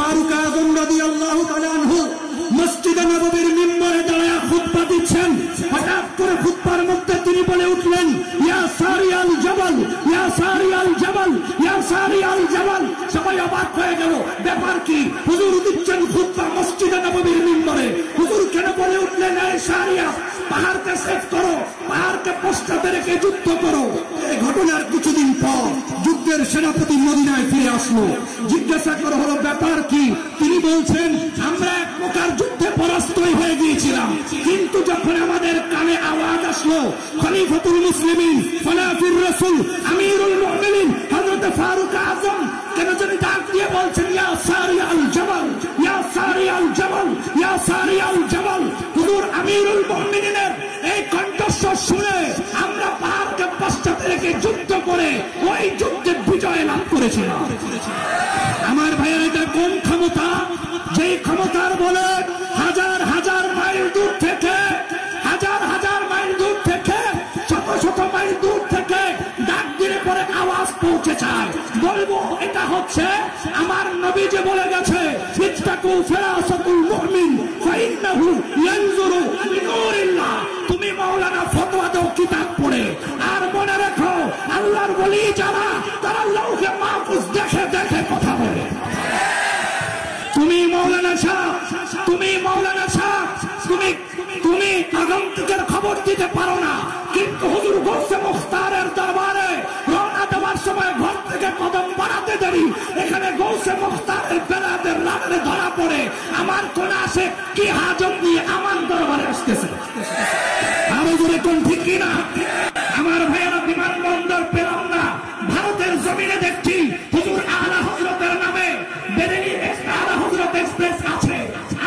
ফারুক আযম রাদিয়াল্লাহু তাআলা আনহু মসজিদে নববীর মিম্বরে দাঁড়িয়ে খুতবা দিচ্ছেন। হঠাৎ করে খুতবার মধ্যে তিনি বলে উঠলেন, ইয়া সারিয়াল জাবাল, ইয়া সারিয়াল জাবাল, ইয়া সারিয়াল জাবাল। সবাই অবাক হয়ে গেল, ব্যাপার কি? হুজুর দিচ্ছেন খুতবা মসজিদে নববীর মিম্বরে। হুজুর কেন বলে উঠলেন, এই সারিয়া, পাহাড়কে সেট করো, পাহাড়কে পশ্চাতে রেখে যুদ্ধ করো। এই ঘটনার কিছুদিন পর যুদ্ধের সেনাপতি মদিনায় ফিরে আসলো। জিজ্ঞাসা করা হলো, ব্যাপার কি? তিনি বলছেন, আমরা এক প্রকার যুদ্ধে পরাস্তই হয়ে গিয়েছিলাম, কিন্তু যখন আমাদের কানে আওয়াজ আসলো খলিফাতুল মুসলিমিন খলিফাতুর রাসূল আমিরুল মুমিনিন হযরত ফারুক আযম কেন জানি ডাক দিয়ে বলছেন, ইয়া সারিয়াল জাবাল, ইয়া সারিয়াল জাবাল, ইয়া সারিয়াল জাবাল। হুজুর আমিরুল মুমিনিনের এই কণ্ঠস্বর শুনে আমরা পাহাড়কে পশ্চাতে রেখে যুদ্ধ করে ওই যুদ্ধে বিজয় লাভ করেছিলাম। আমার ভাইয়ের এটা কোন ক্ষমতা? যেই ক্ষমতার বলে হাজার হাজার মাইল দূর থেকে, হাজার হাজার মাইল দূর থেকে, শত শত মাইল দূর থেকে ডাক দিলে পরে আওয়াজ পৌঁছে যায়। বলবো এটা হচ্ছে আমার নবী যে বলে গেছে, ইত্তাকু ফিরাসাতুল মুমিন ফাইন্নাহু ইয়ানজুরু বিনূরিল্লাহ। তুমি মাওলানা ফতোয়া দাও কিতাব পড়ে, আর মনে রাখো আল্লাহর ওলি যারা, তারা লৌহে মাহফুজ দেখে দেখে কথা বলে। তুমি মৌলানা সাহেব, তুমি মৌলানা সাহেব, তুমি আগন্তুকের খবর দিতে পারো না, কিন্তু হুজুর গৌসে মুখতারের দরবারে রওনা দেওয়ার সময় ঘর থেকে কদম বাড়াতে দেরি, এখানে গৌসে মুখতারের বেলাদের রাতে ধরা পড়ে আমার কোন আসে কি হাজত নিয়ে আমার দরবারে আসতেছে। আরো জোরে কোন ঠিক কিনা? আমার ভাইয়েরা, বিমানবন্দর পেলাম না, ভারতের জমিনে দেখছি হুজুর আলা হযরতের নামে বেরেলি আলা হযরত এক্সপ্রেস আছে।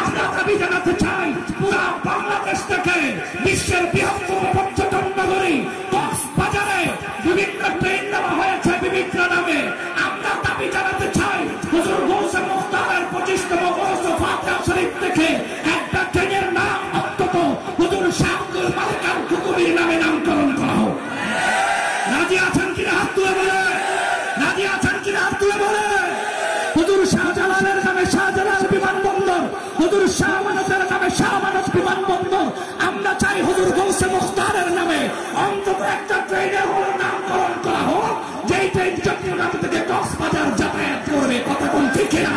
আমরা দাবি জানাতে চাই, পুরা বাংলাদেশ থেকে বিশ্বের বৃহত্তম পর্যটন নগরী কক্সবাজারে বিভিন্ন ট্রেন দেওয়া হয়েছে বিভিন্ন নামে। আমরা দাবি জানাতে চাই, হুজুর গৌসে মুখতারের 25তম বর্ষ ফাতিহা শরীফ থেকে একটা ট্রেনের নাম অন্তত হুজুর শাহ আব্দুল মালিক আল কুতুবীর নামে নামকরণ করা হোক। রাজি আছেন কিনা হাত তুলে বলে? রাজি আছেন কিনা হাত তুলে বলে? হুজুর শাহজালালের নামে শাহজালাল বিমানবন্দর, হুজুর শাহ আমানতের নামে শাহ আমানত বিমানবন্দর। আমরা চাই হুজুর গৌসে মুখতারের নামে অন্তত একটা ট্রেনের নামকরণ করা হোক, যেই ট্রেন চট্টগ্রাম থেকে কক্সবাজার যাতায়াত করবে। কথা কোন ঠিক না?